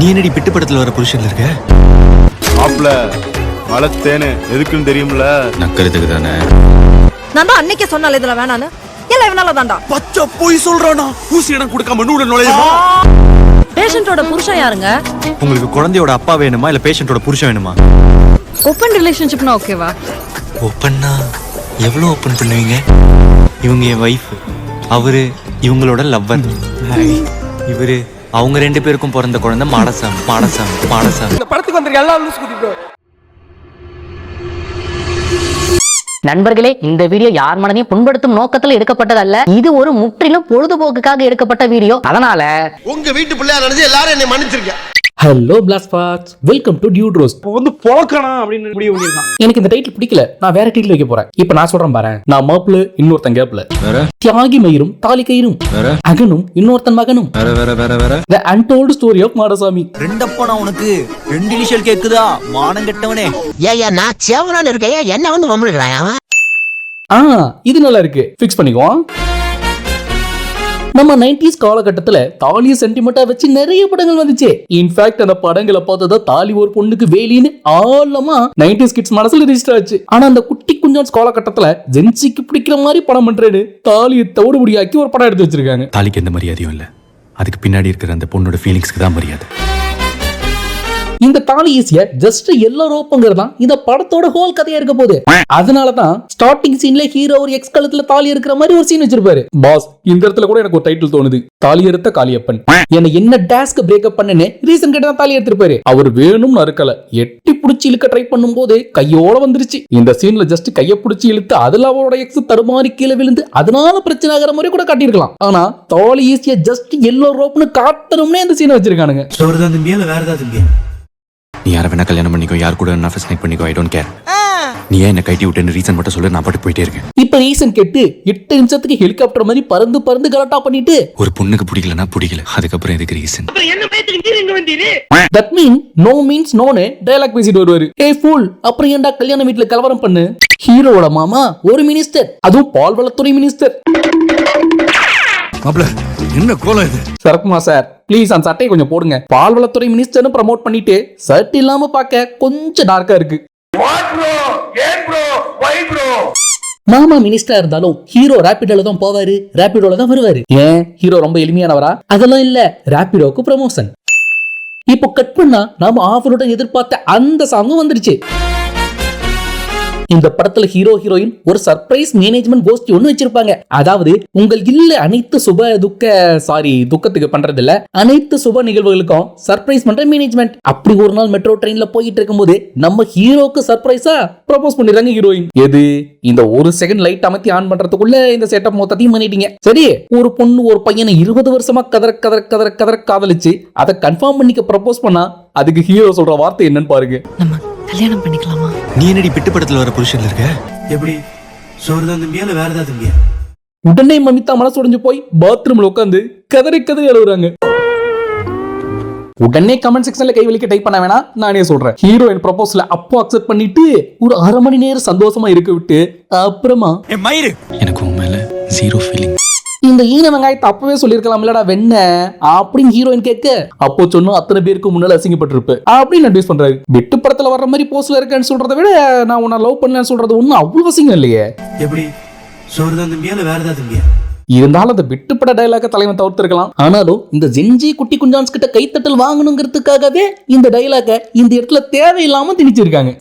நீ என்னடி பிட்டு படத்துல வர புருஷன்ல இருக்க? மாப்ள வளர்த்தேன்னு எதுக்குன்னு தெரியும்ல. நக்கறதுக்கு தானே. நான் தான் அன்னைக்கே சொன்னால இதுல வேணான்னு. எல்லாம் இவனால தான்டா. பச்சை போய் சொல்றானா? ஊசி இடம் கொடுக்காம நூட நுழையுமா? பேஷண்டோட புருஷன் யாருங்க? உங்களுக்கு குழந்தையோட அப்பா வேணுமா இல்ல பேஷண்டோட புருஷன் வேணுமா? ஓபன் ரிலேஷன்ஷிப்னா ஓகேவா? ஓப்பன்னா எவ்வளவு ஓப்பன் பண்ணுவீங்க? இவங்க என் வைஃப், அவரு இவங்களோட லவ்வர், இவரு அவங்க ரெண்டு பேருக்கும் பிறந்த குழந்தை மாடசாமி. இந்த படத்துக்கு வந்திருக்க எல்லா லூஸ் குட்டி ப்ரோ. நண்பர்களே, இந்த வீடியோ யார் மனதையும் புண்படுத்தும் நோக்கத்தில் எடுக்கப்பட்டதல்ல. இது ஒரு முற்றிலும் பொழுதுபோக்குக்காக எடுக்கப்பட்ட வீடியோ. அதனால உங்க வீட்டு பிள்ளையா நினைச்சு எல்லாரும் என்னை மன்னிச்சிருக்கேன். Hello blast buds, welcome to dude roast. இப்போ வந்து பொழக்கணும் அப்படின்னு முடிவு பண்ணிருக்கான். எனக்கு இந்த டைட்டில் பிடிக்கல, நான் வேற டைட்டில் வைக்க போறேன். இப்போ நான் சொல்றேன் பாரு. நான் மாப்பிள இன்னொருத்தன் கேப்ல, தியாகி மயிரும் தாலி கயிறும், அகனும் இன்னொருத்தன் மகனும், The Untold Story of Madasamy. ரெண்டப்பா உனக்கு ரெண்டு இனிஷியல் கேக்குதா? மானம் கெட்டவனே. ஏயா நான் சேவனால இருக்கையா என்ன வந்து வம்பிடுறான். இது நல்லா இருக்கு, ஃபிக்ஸ் பண்ணிக்குவோம். நம்ம 90s காலகட்டத்துல தாலிய சென்டிமெண்டா வச்சு நிறைய படங்கள் வந்துச்சு. இன்ஃபேக்ட் அந்த படங்களை பார்த்ததா தாலி ஒரு பொண்ணுக்கு வேலின்னு ஆழமா 90s கிட்ஸ் மனசுல ரெஜிஸ்டர் ஆச்சு. ஆனா அந்த குட்டி குஞ்சான்ஸ் காலகட்டத்துல ஜென்சிக்கு பிடிக்கிற மாதிரி படம் பண்றேன்னு தாலியை தவிடு முடியாக்கி ஒரு படம் எடுத்து வச்சிருக்காங்க. தாலிக்கு எந்த மரியாதையும் இல்ல, அதுக்கு பின்னாடி இருக்கிற அந்த பொண்ணோட ஃபீலிங்ஸ்க்கு தான் மரியாதை. இந்த தாலி ஈஸியா ஜஸ்ட் எல்லோ ரோப்புங்கிறது தான் இந்த படத்தோட ஹோல் கதையா இருக்க போகுது. அதனாலதான் ஸ்டார்டிங் சீன்ல ஹீரோ ஒரு எக்ஸ் கழுத்துல தாலி இருக்கிற மாதிரி ஒரு சீன் வச்சிருப்பாரு. பாஸ், இந்த இடத்துல கூட எனக்கு ஒரு டைட்டில் தோணுது, தாலி எடுத்த காளியப்பன். என்ன டாஸ்க் பிரேக்கப் பண்ணனே ரீசன் கேட்டு தான் தாலி எடுத்திருப்பாரு. அவர் வேணும்னு அறுக்கல, எட்டி புடிச்சு இழுக்க ட்ரை பண்ணும் போது கையோட வந்துருச்சு. இந்த சீன்ல ஜஸ்ட் கைய புடிச்சு இழுத்து அதுல அவரோட எக்ஸ் தடுமாறி கீழே விழுந்து அதனால பிரச்சனை ஆகிற மாதிரி கூட காட்டியிருக்கலாம். ஆனா தாலி ஈஸியா ஜஸ்ட் எல்லோ ரோப்னு காட்டணும்னே இந்த சீனை வச்சிருக்கானுங்க. நீ யாரை வேணா கல்யாணம் பண்ணிக்கோ, யார் கூட வேணா ஃபர்ஸ்ட் நைட் பண்ணிக்கோ, ஐ டோன்ட் கேர். நீ ஏன் என்ன கைட்டி விட்டேன்னு ரீசன் மட்டும் சொல்லு, நான் பாட்டு போயிட்டே இருக்கேன். இப்ப ரீசன் கேட்டு 8 நிமிஷத்துக்கு ஹெலிகாப்டர் மாதிரி பறந்து பறந்து கலட்டா பண்ணிட்டு ஒரு பொண்ணுக்கு பிடிக்கலனா பிடிக்கல, அதுக்கப்புறம் எதுக்கு reason? That mean no means நோனு டயலாக் பேசிட்டு வருவாரு. ஏய் ஃபூல், அப்புறம் ஏன்டா கல்யாண வீட்டுல கலவரம் பண்ணு? ஹீரோவோட மாமா ஒரு மினிஸ்டர், அதுவும் பால்வளத்துறை மினிஸ்டர். என்ன கோலம் இது? சரக்குமா சார், ப்ளீஸ் அந்த சட்டையை கொஞ்சம் போடுங்க. பால்வளத்துறை மினிஸ்டர்னு ப்ரமோட் பண்ணிட்டு ஷர்ட் இல்லாம பார்க்க கொஞ்சம் டார்க்கா இருக்கு. மாமா மினிஸ்டரா இருந்தாலும் ஹீரோ ரேபிடோல தான் போவாரு, ரேபிடோல தான் வருவாரு. ஏன் ஹீரோ ரொம்ப எளிமையானவரா? அதெல்லாம் இல்ல, ரேபிடோக்கு ப்ரமோஷன். இப்போ கட் பண்ணா நாம ஆவலுடன் எதிர்பார்த்த அந்த சாங்கும் வந்துருச்சு. இந்த படத்துல ஹீரோ ஹீரோயின் ஒரு சர்ப்ரைஸ் மேனேஜ்மெண்ட் கோஷ்டி ஒண்ணு வச்சிருப்பாங்க. அதாவது உங்கள் இல்ல அனைத்து துக்கத்துக்கு பண்றது இல்ல, அனைத்து சுப நிகழ்வுகளுக்கும் சர்ப்ரைஸ் பண்ற மேனேஜ்மெண்ட். அப்படி ஒரு நாள் மெட்ரோ ட்ரெயின்ல போயிட்டு இருக்கும்போது நம்ம ஹீரோக்கு சர்ப்ரைஸா ப்ரப்போஸ் பண்ணிடுறாங்க ஹீரோயின். எது? இந்த ஒரு செகண்ட் லைட் அமைத்தி ஆன் பண்றதுக்குள்ள இந்த செட்டப் மொத்தத்தையும் பண்ணிட்டீங்க. சரி, ஒரு பொண்ணு ஒரு பையனை 20 வருஷமா கதற காதலிச்சு அதை கன்ஃபார்ம் பண்ணிக்க ப்ரப்போஸ் பண்ணா அதுக்கு ஹீரோ சொல்ற வார்த்தை என்னன்னு பாருங்க. நம்ம கல்யாணம் பண்ணிக்கலாமா? நீ என்னடி பிட்டு படத்துல வர புருஷன்ல இருக்க? எப்படி சோறுதான் தம்பியா இல்ல வேற ஏதாவது தம்பியா? உடனே மமிதா மனசு உடைஞ்சு போய் பாத்ரூம்ல உட்காந்து கதறி அழுகுறாங்க. உடனே கமெண்ட் செக்ஷன்ல கை வலிக்க டைப் பண்ண வேணாம், நானே சொல்றேன். ஹீரோயின் ப்ரப்போசல அப்போ அக்செப்ட் பண்ணிட்டு ஒரு 1/2 மணி நேரம் சந்தோஷமா இருக்க விட்டு அப்புறமா எனக்கு உன் மேல ஜீரோ ஃபீலிங். இந்த ஈன வெங்காயத்தை அப்பவே சொல்லிருக்கலாம் இல்லடா வெண்ண அப்படின்னு ஹீரோயின் கேட்க, அப்போ சொன்ன அத்தனை பேருக்கு முன்னால அசிங்கப்பட்டிருப்பு அப்படின்னு அட்வைஸ் பண்றாரு. வெட்டு படத்துல வர்ற மாதிரி போஸ்ட்ல இருக்கேன்னு சொல்றதை விட நான் உன்னை லவ் பண்ணலன்னு சொல்றது ஒன்னும் அவ்வளவு அசிங்கம் இல்லையே. எப்படி சோறுதான் தம்பியா இல்ல வேற ஏதாவது தம்பியா? இருந்தாலும் அந்த விட்டுப்பட டயலாக தலைவன் தவிர்த்திருக்கலாம். ஆனாலும் இந்த ஜென்ஜி குட்டி குஞ்சான்ஸ் கிட்ட கைத்தட்டல் வாங்கணுங்கிறதுக்காகவே இந்த டயலாக இந்த இடத்துல தேவையில்லாம திணிச்சிருக்காங்க.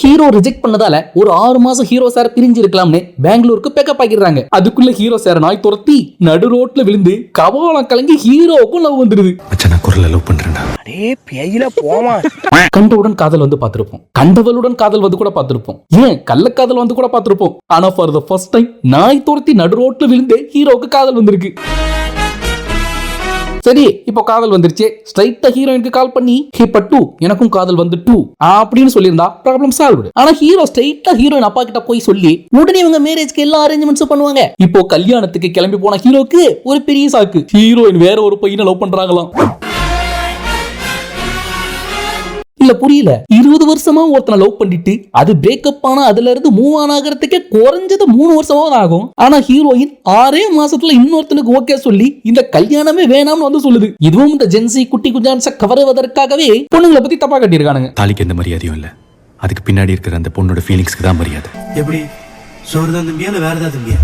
ஹீரோ ரிஜெக்ட் பண்ணதால ஒரு 6 மாசம் ஹீரோ சார் பிரிஞ்சு இருக்கலாம்னு பெங்களூருக்கு பேக்கப் ஆகிடுறாங்க. அதுக்குள்ள ஹீரோ சார் நாய் துரத்தி நடு ரோட்ல விழுந்து கபாலம் கலங்கி ஹீரோவுக்கும் லவ் வந்துருது. நான் குரல்ல லவ் பண்றேன்டா. கண்டவுடன் காதல் வந்து பார்த்திருப்போம், கண்டவளுடன் காதல் வந்து கூட பார்த்திருப்போம், ஏன் கள்ளக்காதல் வந்து கூட பார்த்திருப்போம். ஆனா ஃபார் தி ஃபர்ஸ்ட் டைம் நாய் துரத்தி நடு ரோட்ல விழுந்து ஹீரோவுக்கு காதல் வந்திருக்கு. சரி, இப்போ காதல் வந்துருச்சு. ஸ்ட்ரைட்டா ஹீரோயினுக்கு கால் பண்ணி ஹே பட்டு எனக்கும் காதல் வந்துட்டு அப்படின்னு சொல்லியிருந்தா ப்ராப்ளம் சால்வ்டு. ஆனா ஹீரோ ஸ்ட்ரைட்டா ஹீரோயின் அப்பா கிட்ட போய் சொல்லி உடனே இவங்க மேரேஜ்க்கு எல்லா அரேஞ்ச்மெண்ட்ஸும் பண்ணுவாங்க. இப்போ கல்யாணத்துக்கு கிளம்பி போன ஹீரோக்கு ஒரு பெரிய சாக்கு, ஹீரோயின் வேற ஒரு பையனை லவ் பண்றாங்களாம். இல்ல புரியல. 20 வருஷமா ஒருத்தனை லவ் பண்ணிட்டு அது பிரேக்கப் ஆனா அதுல இருந்து மூவ் ஆன் ஆகிறதுக்கே குறைஞ்சது 3 வருஷமா ஆகும். ஆனா ஹீரோயின் 6 மாசத்துல இன்னொருத்தனுக்கு ஓகே சொல்லி இந்த கல்யாணமே வேணாம்னு வந்து சொல்லுது. இதுவும் இந்த ஜென்சி குட்டி குஞ்சான்ஸ கவருவதற்காகவே பொண்ணுங்களை பத்தி தப்பா கட்டியிருக்கானுங்க. தாலிக்கு எந்த மரியாதையும் இல்ல, அதுக்கு பின்னாடி இருக்கிற அந்த பொண்ணோட ஃபீலிங்ஸ்க்கு தான் மரியாதை. எப்படி சோறு தான் தம்பியா இல்ல வேற ஏதாவது தம்பியா?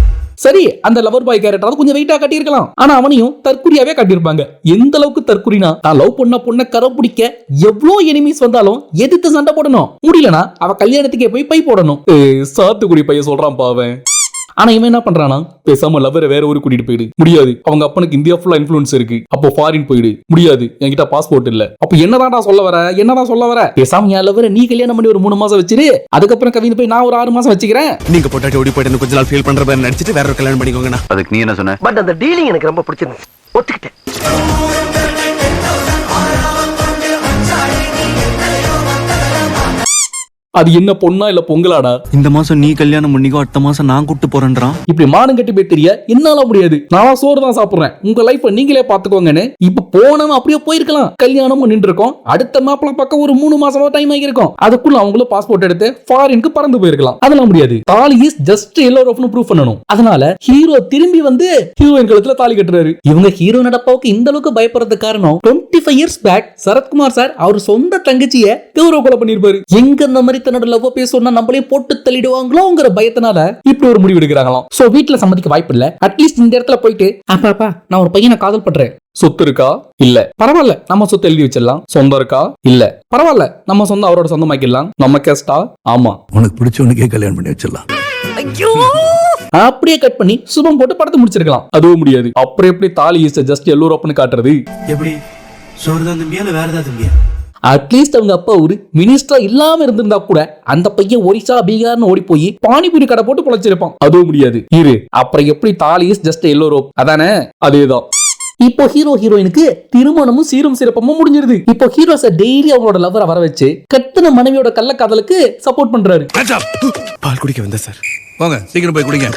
சரி, அந்த லவர் பாய் கேரக்டர் கொஞ்சம் வெயிட்டா கட்டியிருக்கலாம். ஆனா அவனையும் தற்குறியாவே கட்டியிருப்பாங்க. எந்த அளவுக்கு தற்குறினா, நான் லவ் பண்ண பொண்ண கரை பிடிக்க எவ்வளவு எனிமீஸ் வந்தாலும் எதிர்த்து சண்டை போடணும். முடியலனா அவ கல்யாணத்துக்கே போய் பை போடணும். சாத்துக்குடி பையன் சொல்றான் பாவன். ஆனா இவன் என்ன பண்றானா, பேசாம லவ்வரை வேற ஊருக்கு கூட்டிட்டு போயிடு. முடியாது, அவங்க அப்பனுக்கு இந்தியா ஃபுல்லா இன்ஃப்ளூயன்ஸ் இருக்கு. அப்போ ஃபாரின் போயிடு. முடியாது, என்கிட்ட பாஸ்போர்ட் இல்ல. அப்ப என்னதான் சொல்ல வர பேசாம என் லவ்வரை நீ கல்யாணம் பண்ணி ஒரு 3 மாசம் வச்சிரு. அதுக்கப்புறம் கவிந்து போய் நான் ஒரு 6 மாசம் வச்சுக்கிறேன். நீங்க போட்டாட்டி ஓடி போயிட்டு கொஞ்ச நாள் ஃபீல் பண்ற மாதிரி நடிச்சிட்டு வேற ஒரு கல்யாணம் பண்ணிக்கோங்கண்ணா. அதுக்கு நீ என்ன சொன்ன? பட் அந்த டீலிங் எனக்கு ரொம்ப பிடிச்சிருந்துச்சு, ஒத்துக்கிட்டேன். அது என்ன பொண்ணா இல்ல பொங்கலாடா? இந்த மாசம் நீ கல்யாணம் பண்ணிக்கோ, அடுத்த மாசம் நான் கூப்பிட்டு போறேன்றான். இப்படி மானம் கட்டி போய் தெரிய என்னால முடியாது. நான் சோறு தான் சாப்பிடுறேன், உங்க லைஃப் நீங்களே பாத்துக்கோங்கன்னு. இப்ப போனவன் அப்படியே போயிருக்கலாம். கல்யாணமும் நின்று இருக்கோம். அடுத்த மாப்பிள பக்கம் ஒரு 3 மாசமா டைம் ஆகிருக்கும். அதுக்குள்ள அவங்களும் பாஸ்போர்ட் எடுத்து ஃபாரினுக்கு பறந்து போயிருக்கலாம். அதெல்லாம் முடியாது. தாலி இஸ் ஜஸ்ட் எல்லோ ரோப்னு ப்ரூவ் பண்ணணும். அதனால ஹீரோ திரும்பி வந்து ஹீரோயின் கழுத்துல தாலி கட்டுறாரு. இவங்க ஹீரோ நடப்பாவுக்கு இந்த அளவுக்கு பயப்படுறதுக்கு காரணம் 25 இயர்ஸ் பேக் சரத்குமார் சார் அவர் சொந்த தங்கச்சியை கௌரவ கொலை பண்ணிருப்பாரு. எங்க இந்த மாதிரி தன்னோட லவ் பேசணும்னா நம்மளே போட்டு தள்ளிடுவாங்களோங்கிற பயத்தினால இப்படி ஒரு முடிவு எடுக்கிறாங்களாம். சோ வீட்டுல சம்மதிக்க வாய்ப்பு இல்ல. அட்லீஸ்ட் இந்த இடத்துல போயிட்டு அப்பா நான் ஒரு பையனை காதல் பண்றேன். சொத்து இருக்கா? இல்ல. பரவாயில்ல, நம்ம சொத்து எழுதி வச்சிடலாம். சொந்தம் இருக்கா? இல்ல. பரவாயில்ல, நம்ம சொந்தம் அவரோட சொந்தமாக்கிடலாம். நம்ம கேஸ்டா? ஆமா. உனக்கு பிடிச்சவனுக்கே கல்யாணம் பண்ணி வச்சிடலாம். அப்படியே கட் பண்ணி சுபம் போட்டு படத்தை முடிச்சிருக்கலாம். அதுவும் முடியாது. அப்புறம் எப்படி தாலி இஸ் ஜஸ்ட் எல்லோ ரோப்னு காட்டுறது? எப்படி சோறு தான் தம்பியா இல்ல வேற ஏதாவது தம்பியா? அட்லீஸ்ட் அவங்க அப்பா ஒரு மினிஸ்டரா இல்லாம இருந்திருந்தா கூட அந்த பையன் ஒரிசா பீகார்னு ஓடி போய் பானிபூரி கடை போட்டு பொழைச்சிருப்பான். அதுவும் முடியாது. அப்புறம் எப்படி தாலி இஸ் ஜஸ்ட் எல்லோ ரோப்? அதானே, அதேதான். இப்போ ஹீரோயினுக்கு திருமணமும் சீரும் சிறப்பமும் முடிஞ்சிருது. இப்போ ஹீரோ சார் டெய்லி அவங்களோட லவ்வரை வர வச்சு கட்டண மனைவியோட கள்ளக்காதலுக்கு சப்போர்ட் பண்றாரு. பால் குடிக்க வந்த சார். போங்க சீக்கிரம் போய் குடிங்க,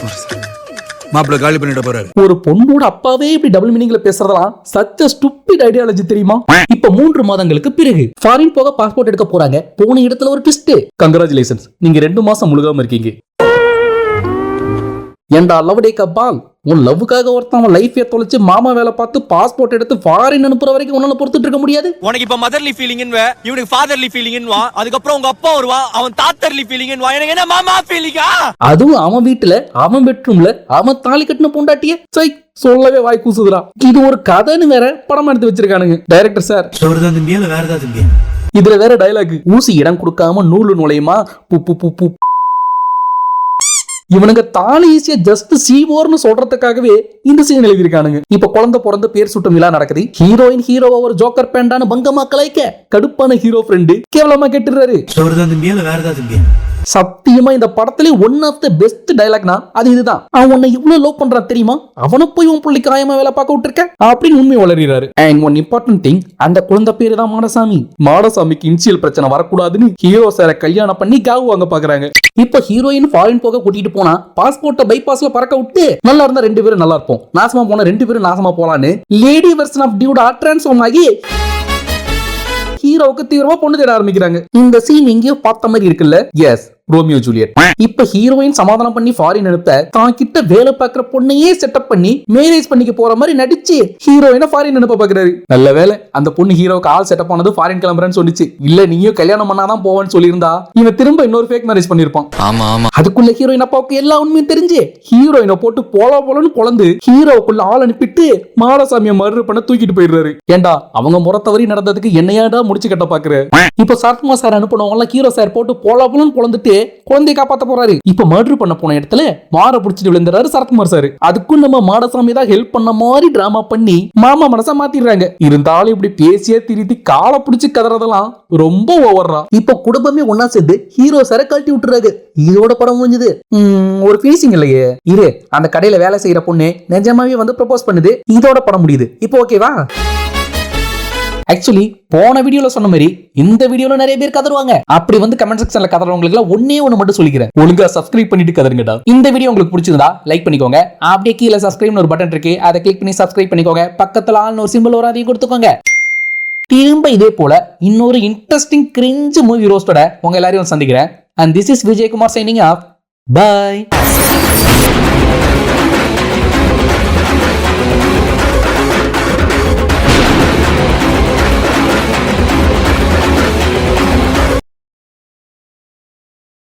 மாப்பிள்ள காலி பண்ணிட்டு போறாரு. ஒரு பொண்ணோட அப்பாவே இப்படி டபுள் மீனிங்ல பேசுறதெல்லாம் சச்ச ஸ்டூபிட் ஐடியாலஜி தெரியுமா? இப்ப 3 மாதங்களுக்கு பிறகு ஃபாரின் போக பாஸ்போர்ட் எடுக்க போறாங்க. போன இடத்துல ஒரு ட்விஸ்ட். கங்க்ராச்சுலேஷன்ஸ், நீங்க 2 மாசம் முழுகாம இருக்கீங்க. ஏண்டா லவ் டே கப்பால், உன் லவ்வுக்காக ஒருத்தன் லைஃபே தொலைச்சு மாமா வேலை பார்த்து பாஸ்போர்ட் எடுத்து ஃபாரின் அனுப்புற வரைக்கும் உன்னால பொறுத்துட்டு இருக்க முடியாது. உனக்கு இப்ப மதர்லி ஃபீலிங் இவனுக்கு ஃபாதர்லி ஃபீலிங் வா. அதுக்கப்புறம் உங்க அப்பா வருவா, அவன் தாத்தர்லி ஃபீலிங் வா. எனக்கு என்ன மாமா ஃபீலிங்கா? அதுவும் அவன் வீட்டுல அவன் பெட்ரூம்ல அவன் தாலி கட்டின பொண்டாட்டிய சொல்லவே வாய் கூசுதுடா. இது ஒரு கதைன்னு வேற படம் எடுத்து வச்சிருக்கானுங்க டைரக்டர் சார். சோறு தான் தம்பியா இல்ல வேற ஏதாவது தம்பியா? இதுல வேற டயலாக், ஊசி இடம் கொடுக்காம நூலு நுழையுமா பூ பூ பூ பூ. இவனுங்க தாலி ஈஸியா ஜஸ்ட் சீவோர்னு சொல்றதுக்காகவே இந்த சீன் எழுதியிருக்கானுங்க. இப்ப குழந்தை பிறந்த பேர் சுட்டும் விழா நடக்குது. ஹீரோயின் ஹீரோவா ஒரு ஜோக்கர் பேண்டான பங்கமா கலாய்க்க கடுப்பான ஹீரோ ஃப்ரெண்டு கேவலமா கேட்டுறாரு. சோறு தான் தம்பியா இல்ல வேற ஏதாவது தம்பியா? சத்தியமா இந்த படத்திலே ஒன் ஆஃப் த பெஸ்ட் டயலாக்னா அது இதுதான். அவன் உன்னை இவ்வளவு லவ் பண்றான் தெரியுமா, அவனை போய் உன் புள்ளி காயமா வேலை பார்க்க விட்டுருக்க அப்படின்னு உண்மை வளர்றாரு. அண்ட் ஒன் இம்பார்ட்டன்ட் திங், அந்த குழந்தை பேரு தான் மாடசாமி. மாடசாமிக்கு இன்சியல் பிரச்சனை வரக்கூடாதுன்னு ஹீரோ சார கல்யாணம் பண்ணி காவு வாங்க பாக்குறாங்க. இப்ப ஹீரோயின் ஃபாரின் போக கூட்டிட்டு போனா பாஸ்போர்ட்டை பைபாஸ்ல பறக்க விட்டு நல்லா இருந்தா 2 பேரும் நல்லா இருப்போம், நாசமா போனா 2 பேரும் நாசமா போலான்னு lady version of dude transform ஆகி ஹீரோவுக்கு தீவிரமா பொண்ணு தேட ஆரம்பிக்கிறாங்க. இந்த சீன் எங்கேயோ பார்த்த மாதிரி இருக்குல்ல? Yes, Romeo Juliet. இப்ப ஹீரோயின் சமாதானம் பண்ணி ஃபாரின் அனுப்ப தான் கிட்ட வேலை பார்க்கிற பொண்ணையே செட்டப் பண்ணி மேரேஜ் பண்ணிக்க போற மாதிரி நடிச்சு ஹீரோயினை ஃபாரின் அனுப்ப பாக்குறாரு. நல்ல வேலை அந்த பொண்ணு ஹீரோக்கு ஆள் செட்டப் ஆனது ஃபாரின் கிளம்புறேன்னு சொல்லிச்சு. இல்ல நீயும் கல்யாணம் பண்ணாதான் போவேன்னு சொல்லியிருந்தா இவன் திரும்ப இன்னொரு ஃபேக் மேரேஜ் பண்ணிருப்பான். அதுக்குள்ள ஹீரோயின் அப்பாவுக்கு எல்லா உண்மையும் தெரிஞ்சு ஹீரோயினை போட்டு போலன்னு பொழந்து ஹீரோக்குள்ள ஆள் அனுப்பிட்டு மாடசாமியை மறு பண்ண தூக்கிட்டு போயிடுறாரு. ஏண்டா அவங்க முறத்தவரி நடந்ததுக்கு என்னையாடா முடிச்சு கட்ட பாக்குற? இப்ப சரத்குமார் சார் அனுப்பினவங்க ஹீரோ சார் போட்டு போலன்னு பொழந்துட்டு குழந்தையை காப்பாத்த போறாரு. இப்ப மர்டர் பண்ண போன இடத்துல மாற புடிச்சிட்டு விழுந்துறாரு சரத்குமார் சார். அதுக்கும் நம்ம மாடசாமி தான் ஹெல்ப் பண்ண மாதிரி டிராமா பண்ணி மாமா மனசா மாத்திடுறாங்க. இருந்தாலும் இப்படி பேசியே திருத்தி காலை பிடிச்சு கதறதெல்லாம் ரொம்ப ஓவர்ரா. இப்ப குடும்பமே ஒன்னா சேர்ந்து ஹீரோ சார கழட்டி விட்டுறாங்க. இதோட படம் முடிஞ்சது. ஒரு ஃபீலிங் இல்லையே. இரு, அந்த கடையில வேலை செய்யற பொண்ணு நிஜமாவே வந்து ப்ரப்போஸ் பண்ணுது. இதோட படம் முடியுது. இப்போ ஓகேவா? ஆக்சுவலி போன வீடியோல சொன்ன மாதிரி இந்த வீடியோல நிறைய பேர் கதறுவாங்க. அப்படி வந்து கமெண்ட் செக்ஷன்ல கதறவங்களுக்கு ஒன்னே ஒண்ணு மட்டும் சொல்லிக்கிறேன், ஒழுங்கா சப்ஸ்கிரைப் பண்ணிட்டு கதருங்கடா. இந்த வீடியோ உங்களுக்கு பிடிச்சிருந்தா லைக் பண்ணிக்கோங்க. அப்படியே கீழே சப்ஸ்கிரைப்னு ஒரு பட்டன் இருக்கு, அதை கிளிக் பண்ணி சப்ஸ்கிரைப் பண்ணிக்கோங்க. பக்கத்துல ஆல்னு ஒரு சிம்பிள் வரும், அதையும் கொடுத்துக்கோங்க. திரும்ப இதே போல இன்னொரு இன்ட்ரெஸ்டிங் கிரிஞ்சு மூவி ரோஸ்டோட உங்க எல்லாரையும் சந்திக்கிறேன். And this is Vijay Kumar signing off. Bye.